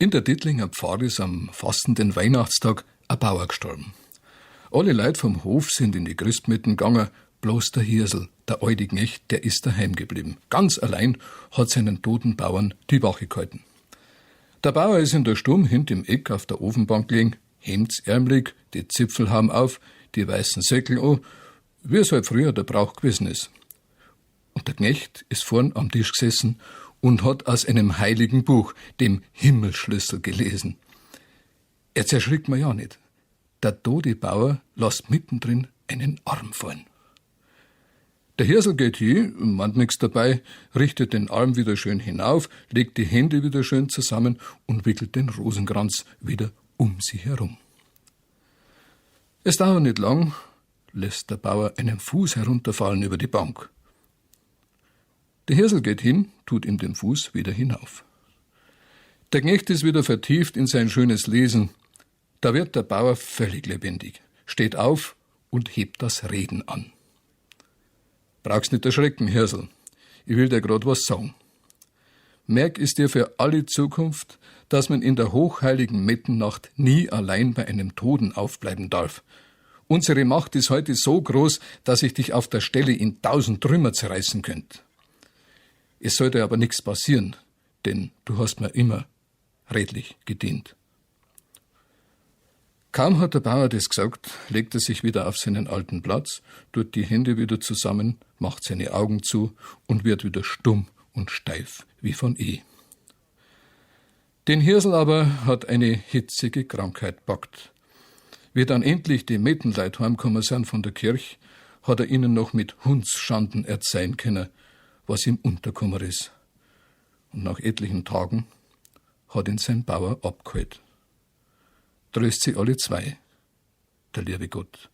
In der Dittlinger Pfarr ist am fastenden Weihnachtstag ein Bauer gestorben. Alle Leute vom Hof sind in die Christmitten gegangen, bloß der Hirsel, der alte Knecht, der ist daheim geblieben. Ganz allein hat seinen toten Bauern die Wache gehalten. Der Bauer ist in der Sturm hint im Eck auf der Ofenbank gelegen, hemdsärmelig, die Zipfel haben auf, die weißen Säckel an, wie es halt früher der Brauch gewesen ist. Und der Knecht ist vorn am Tisch gesessen und hat aus einem heiligen Buch, dem Himmelsschlüssel, gelesen. Er zerschrickt mir ja nicht. Der tote Bauer lässt mittendrin einen Arm fallen. Der Hirsel geht hin, meint nichts dabei, richtet den Arm wieder schön hinauf, legt die Hände wieder schön zusammen und wickelt den Rosenkranz wieder um sie herum. Es dauert nicht lang, lässt der Bauer einen Fuß herunterfallen über die Bank. Der Hirsel geht hin, tut ihm den Fuß wieder hinauf. Der Knecht ist wieder vertieft in sein schönes Lesen. Da wird der Bauer völlig lebendig, steht auf und hebt das Reden an. Brauchst nicht erschrecken, Hirsel. Ich will dir grad was sagen. Merk ist dir für alle Zukunft, dass man in der hochheiligen Mettennacht nie allein bei einem Toten aufbleiben darf. Unsere Macht ist heute so groß, dass ich dich auf der Stelle in 1000 Trümmer zerreißen könnte. Es sollte aber nichts passieren, denn du hast mir immer redlich gedient. Kaum hat der Bauer das gesagt, legt er sich wieder auf seinen alten Platz, tut die Hände wieder zusammen, macht seine Augen zu und wird wieder stumm und steif wie von Den Hirsel aber hat eine hitzige Krankheit packt. Wie dann endlich die Mettenleut heimgekommen sind von der Kirche, hat er ihnen noch mit Hundsschanden erzählen können, was ihm untergekommen ist. Und nach etlichen Tagen hat ihn sein Bauer abgeholt. Tröst sie alle zwei, der liebe Gott.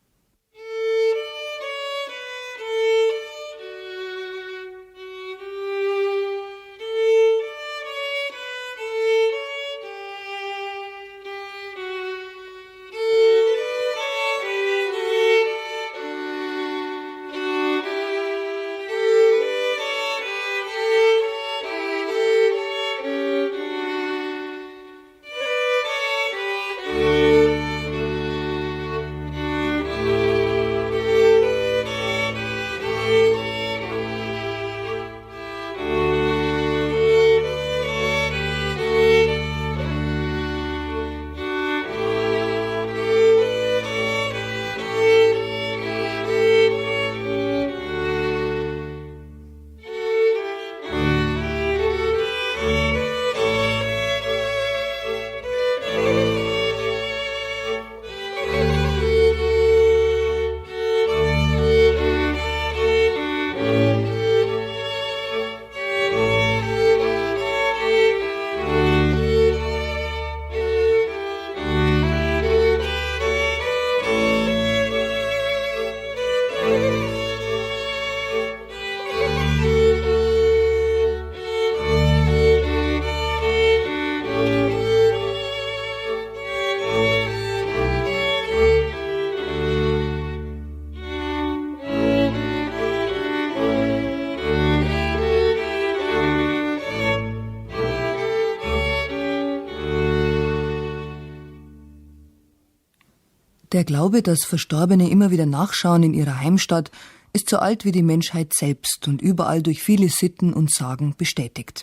Der Glaube, dass Verstorbene immer wieder nachschauen in ihrer Heimstatt, ist so alt wie die Menschheit selbst und überall durch viele Sitten und Sagen bestätigt.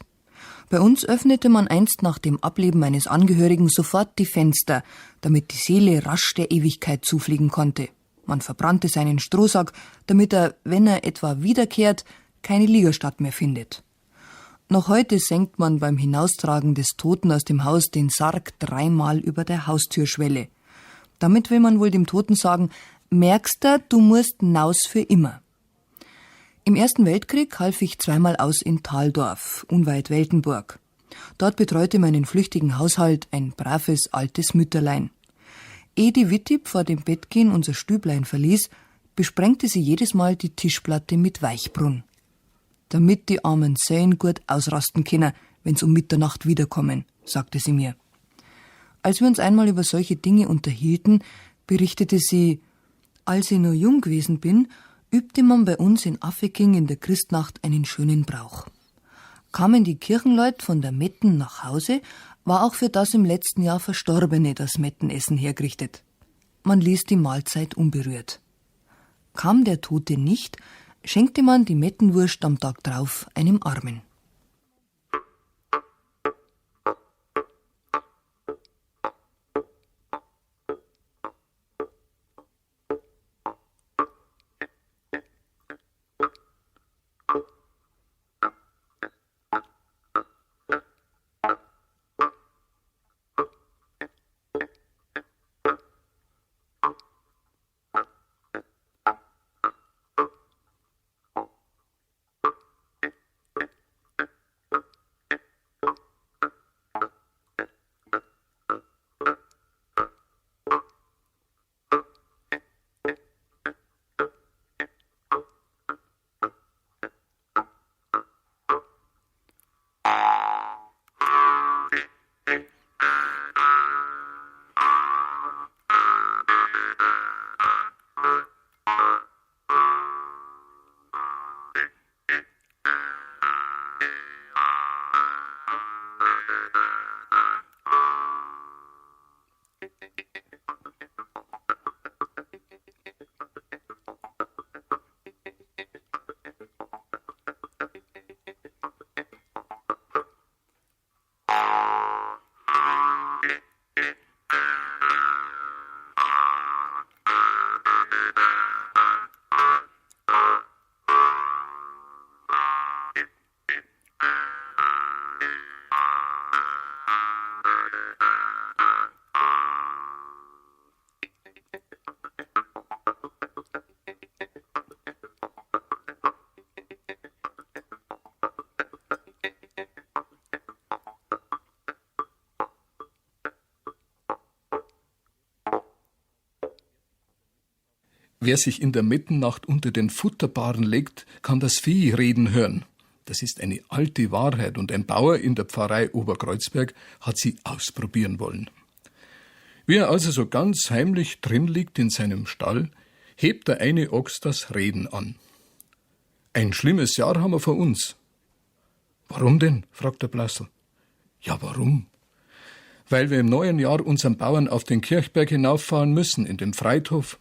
Bei uns öffnete man einst nach dem Ableben eines Angehörigen sofort die Fenster, damit die Seele rasch der Ewigkeit zufliegen konnte. Man verbrannte seinen Strohsack, damit er, wenn er etwa wiederkehrt, keine Liegerstatt mehr findet. Noch heute senkt man beim Hinaustragen des Toten aus dem Haus den Sarg 3-mal über der Haustürschwelle. Damit will man wohl dem Toten sagen, merkst du musst naus für immer. Im Ersten Weltkrieg half ich 2-mal aus in Thaldorf, unweit Weltenburg. Dort betreute meinen flüchtigen Haushalt ein braves, altes Mütterlein. Ehe die Wittib vor dem Bettgehen unser Stüblein verließ, besprengte sie jedes Mal die Tischplatte mit Weichbrunn. Damit die armen Säuen gut ausrasten können, wenn's um Mitternacht wiederkommen, sagte sie mir. Als wir uns einmal über solche Dinge unterhielten, berichtete sie, als ich noch jung gewesen bin, übte man bei uns in Affeking in der Christnacht einen schönen Brauch. Kamen die Kirchenleut von der Metten nach Hause, war auch für das im letzten Jahr Verstorbene das Mettenessen hergerichtet. Man ließ die Mahlzeit unberührt. Kam der Tote nicht, schenkte man die Mettenwurst am Tag drauf einem Armen. Wer sich in der Mitternacht unter den Futterbaren legt, kann das Vieh reden hören. Das ist eine alte Wahrheit und ein Bauer in der Pfarrei Oberkreuzberg hat sie ausprobieren wollen. Wie er also so ganz heimlich drin liegt in seinem Stall, hebt der eine Ochs das Reden an. »Ein schlimmes Jahr haben wir vor uns.« »Warum denn?« fragt der Blassel. »Ja, warum?« »Weil wir im neuen Jahr unseren Bauern auf den Kirchberg hinauffahren müssen, in den Freithof.«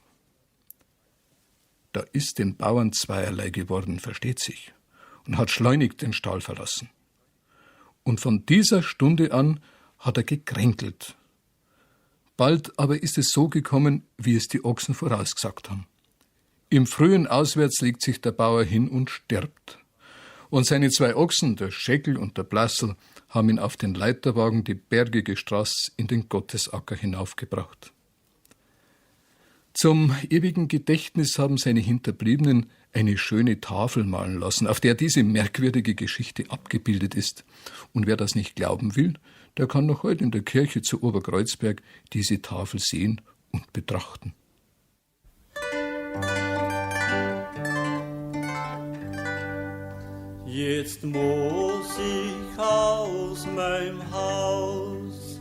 Da ist dem Bauern zweierlei geworden, versteht sich, und hat schleunigst den Stall verlassen. Und von dieser Stunde an hat er gekränkelt. Bald aber ist es so gekommen, wie es die Ochsen vorausgesagt haben. Im frühen Auswärts legt sich der Bauer hin und stirbt. Und seine zwei Ochsen, der Scheckel und der Blassel, haben ihn auf den Leiterwagen die bergige Straße in den Gottesacker hinaufgebracht. Zum ewigen Gedächtnis haben seine Hinterbliebenen eine schöne Tafel malen lassen, auf der diese merkwürdige Geschichte abgebildet ist. Und wer das nicht glauben will, der kann noch heute in der Kirche zu Oberkreuzberg diese Tafel sehen und betrachten. Jetzt muss ich aus meinem Haus,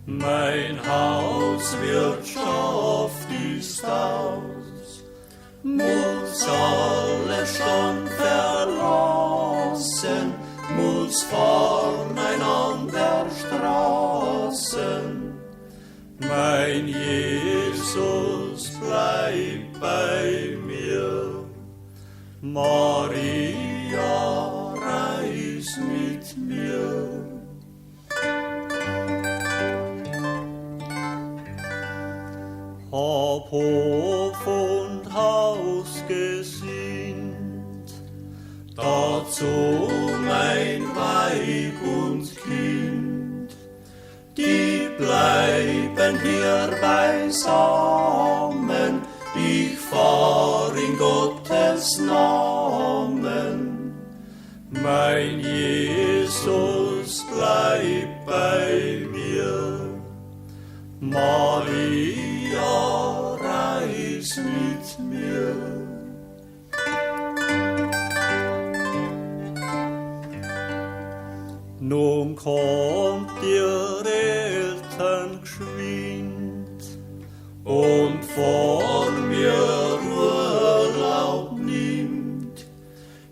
mein Haus Wirtschaft ist aus, muss alles schon verlassen, muss voneinander Straßen. Mein Jesus bleib bei mir, Maria reis mit mir. Hab Hof und Haus gesinnt, dazu mein Weib und Kind, die bleiben hier beisammen, ich fahr in Gottes Namen. Mein Jesus bleib bei mir, Maria reis mit mir. Nun kommt ihr Eltern geschwind und vor mir Urlaub nimmt,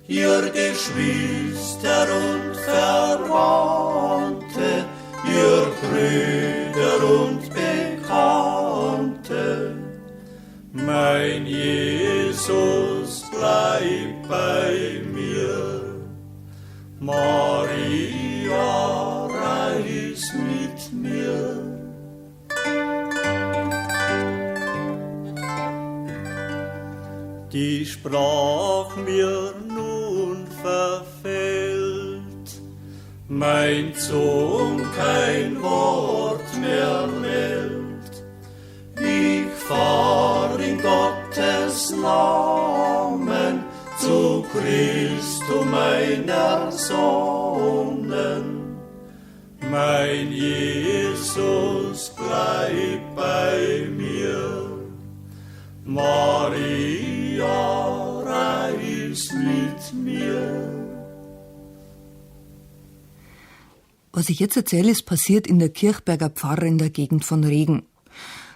ihr Geschwister und Verwandte, ihr Mein Jesus, bleib bei mir. Maria, reis mit mir. Die sprach mir nun verfällt, mein Zung kein Wort mehr meldet. Ich fahr in Gottes Namen zu Christo meiner Sonnen. Mein Jesus, bleib bei mir. Maria, reis mit mir. Was ich jetzt erzähle, ist passiert in der Kirchberger Pfarre in der Gegend von Regen.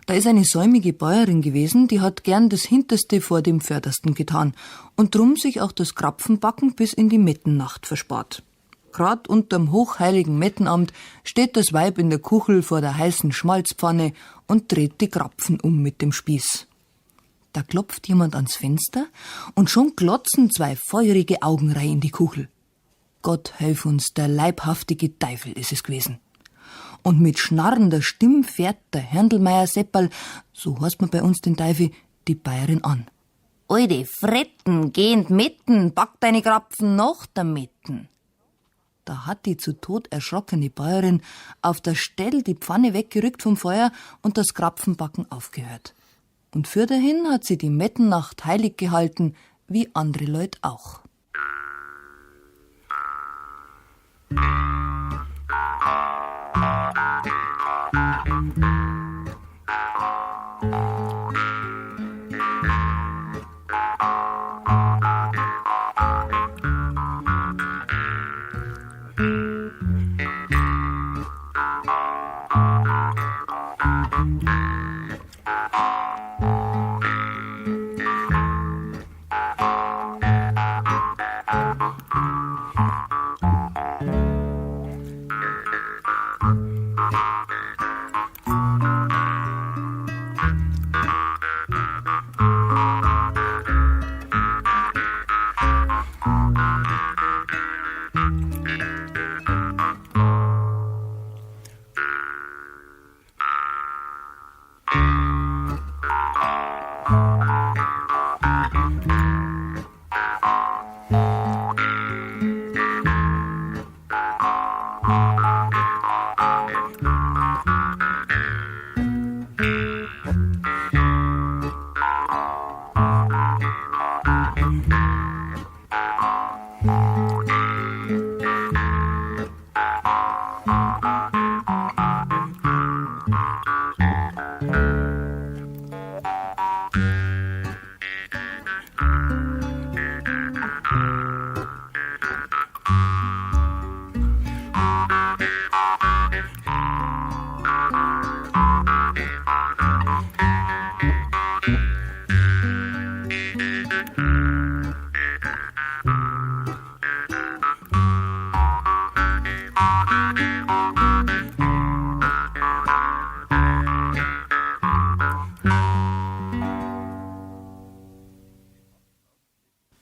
Da ist eine säumige Bäuerin gewesen, die hat gern das Hinterste vor dem Vordersten getan und drum sich auch das Krapfenbacken bis in die Mettennacht verspart. Grad unterm hochheiligen Mettenamt steht das Weib in der Kuchel vor der heißen Schmalzpfanne und dreht die Krapfen um mit dem Spieß. Da klopft jemand ans Fenster und schon glotzen zwei feurige Augen rein in die Kuchel. Gott helf uns, der leibhaftige Teufel ist es gewesen. Und mit schnarrender Stimme fährt der Händelmeier Sepperl, so heißt man bei uns den Teufel, die Bäuerin an. Alte Fretten, gehend mitten, back deine Krapfen noch damit. Da hat die zu Tod erschrockene Bäuerin auf der Stelle die Pfanne weggerückt vom Feuer und das Krapfenbacken aufgehört. Und für dahin hat sie die Mettennacht heilig gehalten, wie andere Leute auch.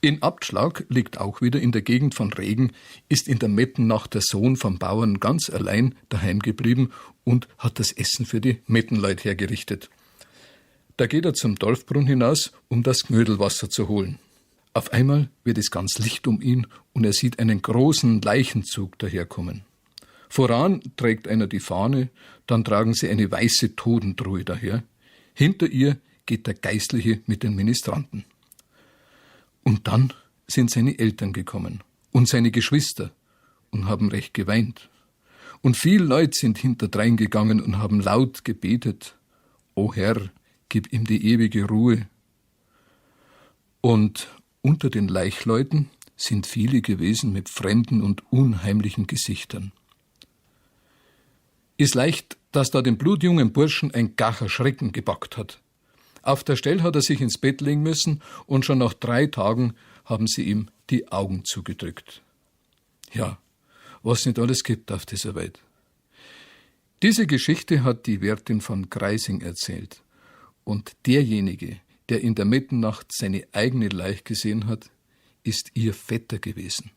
In Abtschlag, liegt auch wieder in der Gegend von Regen, ist in der Mettennacht der Sohn vom Bauern ganz allein daheim geblieben und hat das Essen für die Mettenleut hergerichtet. Da geht er zum Dorfbrunnen hinaus, um das Knödelwasser zu holen. Auf einmal wird es ganz licht um ihn und er sieht einen großen Leichenzug daherkommen. Voran trägt einer die Fahne, dann tragen sie eine weiße Totentruhe daher. Hinter ihr geht der Geistliche mit den Ministranten. Und dann sind seine Eltern gekommen und seine Geschwister und haben recht geweint. Und viele Leute sind hinterdrein gegangen und haben laut gebetet: O Herr, gib ihm die ewige Ruhe. Und unter den Leichleuten sind viele gewesen mit fremden und unheimlichen Gesichtern. Ist leicht, dass da den blutjungen Burschen ein gacher Schrecken gepackt hat. Auf der Stelle hat er sich ins Bett legen müssen und schon nach 3 Tagen haben sie ihm die Augen zugedrückt. Ja, was nicht alles gibt auf dieser Welt. Diese Geschichte hat die Wirtin von Greising erzählt. Und derjenige, der in der Mitternacht seine eigene Leiche gesehen hat, ist ihr Vetter gewesen.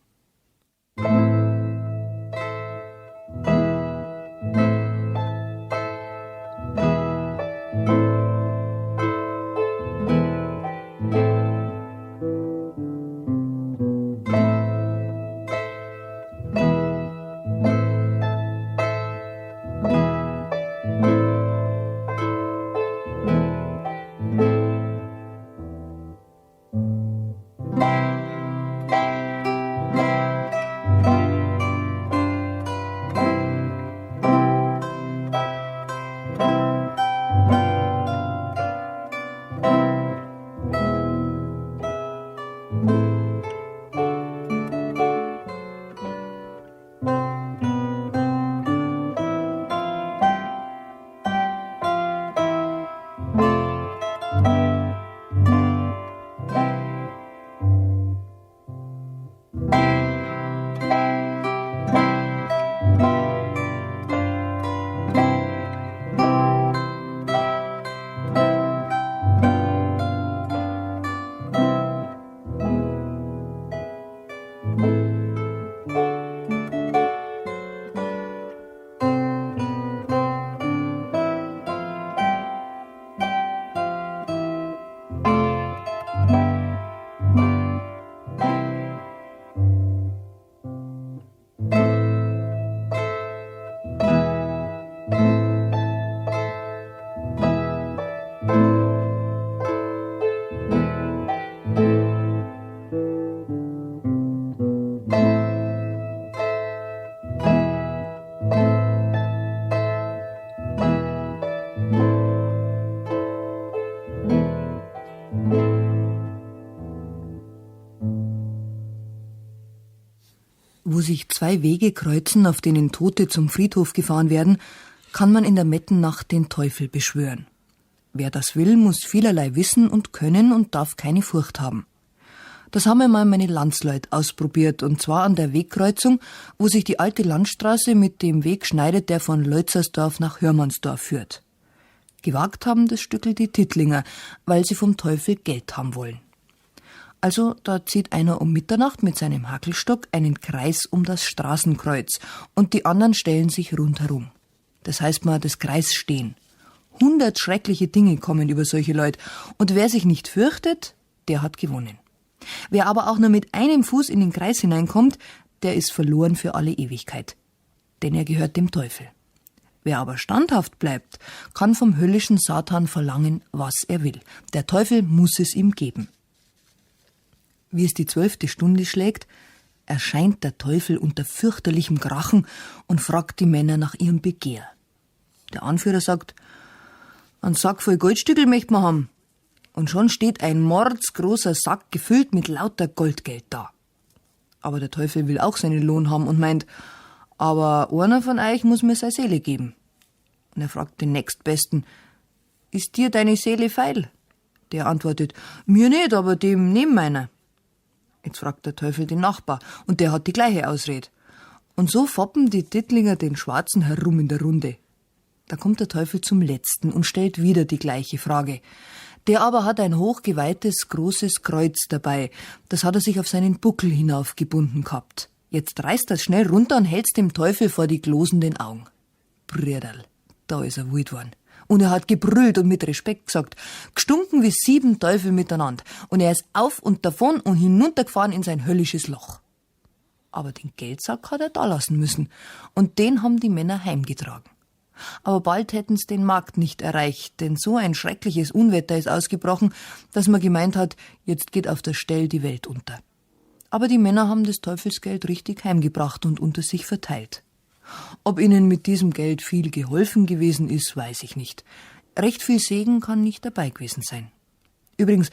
Wo sich zwei Wege kreuzen, auf denen Tote zum Friedhof gefahren werden, kann man in der Mettennacht den Teufel beschwören. Wer das will, muss vielerlei wissen und können und darf keine Furcht haben. Das haben einmal meine Landsleute ausprobiert, und zwar an der Wegkreuzung, wo sich die alte Landstraße mit dem Weg schneidet, der von Leutzersdorf nach Hörmannsdorf führt. Gewagt haben das Stückel die Tittlinger, weil sie vom Teufel Geld haben wollen. Also da zieht einer um Mitternacht mit seinem Hackelstock einen Kreis um das Straßenkreuz und die anderen stellen sich rundherum. Das heißt mal das Kreisstehen. 100 schreckliche Dinge kommen über solche Leute und wer sich nicht fürchtet, der hat gewonnen. Wer aber auch nur mit einem Fuß in den Kreis hineinkommt, der ist verloren für alle Ewigkeit. Denn er gehört dem Teufel. Wer aber standhaft bleibt, kann vom höllischen Satan verlangen, was er will. Der Teufel muss es ihm geben. Wie es die 12. Stunde schlägt, erscheint der Teufel unter fürchterlichem Krachen und fragt die Männer nach ihrem Begehr. Der Anführer sagt, einen Sack voll Goldstückel möcht man haben. Und schon steht ein mordsgroßer Sack gefüllt mit lauter Goldgeld da. Aber der Teufel will auch seinen Lohn haben und meint, aber einer von euch muss mir seine Seele geben. Und er fragt den Nächstbesten, ist dir deine Seele feil? Der antwortet, mir nicht, aber dem neben meiner. Jetzt fragt der Teufel den Nachbar und der hat die gleiche Ausrede. Und so foppen die Tittlinger den Schwarzen herum in der Runde. Da kommt der Teufel zum Letzten und stellt wieder die gleiche Frage. Der aber hat ein hochgeweihtes, großes Kreuz dabei. Das hat er sich auf seinen Buckel hinaufgebunden gehabt. Jetzt reißt er's schnell runter und hält's dem Teufel vor die glosenden Augen. Brüderl, da ist er wild worden. Und er hat gebrüllt und mit Respekt gesagt, gestunken wie 7 Teufel miteinander. Und er ist auf und davon und hinuntergefahren in sein höllisches Loch. Aber den Geldsack hat er da lassen müssen. Und den haben die Männer heimgetragen. Aber bald hätten's den Markt nicht erreicht, denn so ein schreckliches Unwetter ist ausgebrochen, dass man gemeint hat, jetzt geht auf der Stell die Welt unter. Aber die Männer haben das Teufelsgeld richtig heimgebracht und unter sich verteilt. Ob ihnen mit diesem Geld viel geholfen gewesen ist, weiß ich nicht. Recht viel Segen kann nicht dabei gewesen sein. Übrigens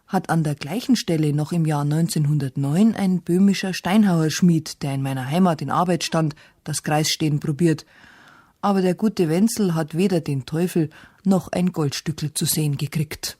hat an der gleichen Stelle noch im Jahr 1909 ein böhmischer Steinhauerschmied, der in meiner Heimat in Arbeit stand, das Kreisstehen probiert. Aber der gute Wenzel hat weder den Teufel noch ein Goldstückel zu sehen gekriegt.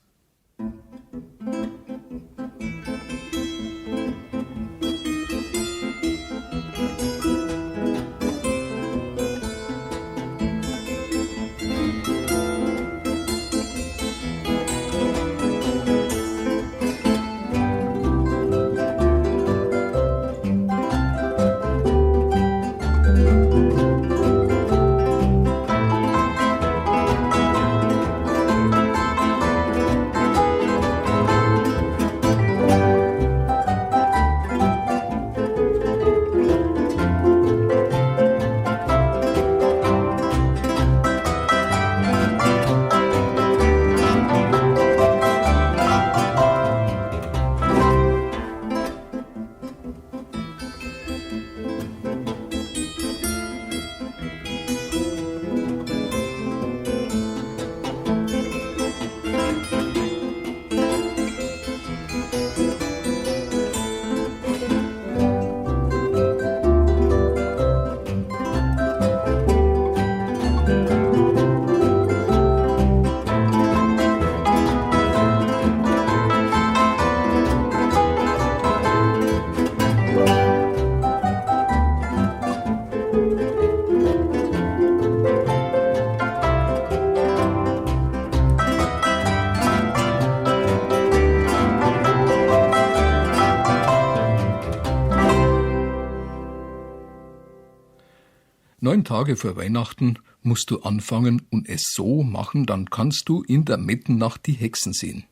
9 Tage vor Weihnachten musst du anfangen und es so machen, dann kannst du in der Mitternacht die Hexen sehen.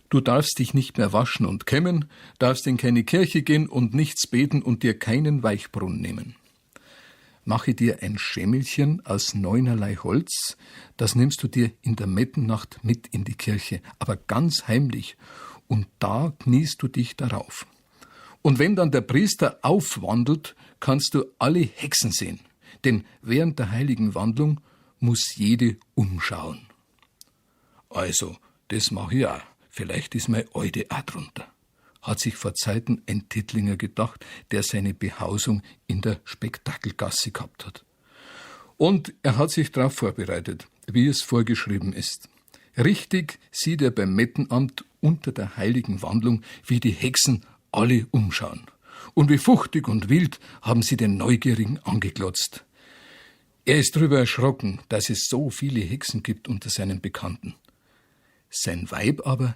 Du darfst dich nicht mehr waschen und kämmen, darfst in keine Kirche gehen und nichts beten und dir keinen Weichbrunn nehmen. Mache dir ein Schemmelchen aus 9 Holz, das nimmst du dir in der Mitternacht mit in die Kirche, aber ganz heimlich, und da kniest du dich darauf. Und wenn dann der Priester aufwandelt, kannst du alle Hexen sehen, denn während der heiligen Wandlung muss jede umschauen. Also, das mach ich auch. Vielleicht ist meine Alte auch drunter, hat sich vor Zeiten ein Tittlinger gedacht, der seine Behausung in der Spektakelgasse gehabt hat. Und er hat sich darauf vorbereitet, wie es vorgeschrieben ist. Richtig sieht er beim Mettenamt unter der heiligen Wandlung, wie die Hexen alle umschauen. Und wie fuchtig und wild haben sie den Neugierigen angeglotzt. Er ist darüber erschrocken, dass es so viele Hexen gibt unter seinen Bekannten. Sein Weib aber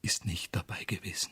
ist nicht dabei gewesen.